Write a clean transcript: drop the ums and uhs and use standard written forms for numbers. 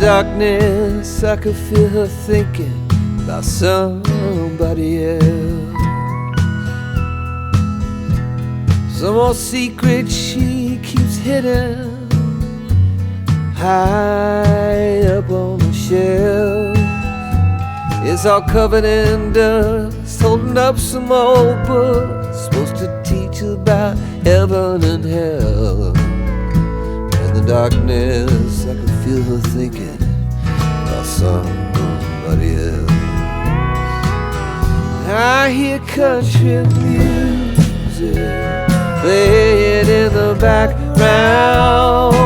darkness, I could feel her thinking about somebody else. Some more secret she keeps hidden high up on the shelf. It's all covered in dust, holding up some old books supposed to teach about heaven and hell. In the darkness, I could feel her thinking about somebody else. I hear country music playing in the background.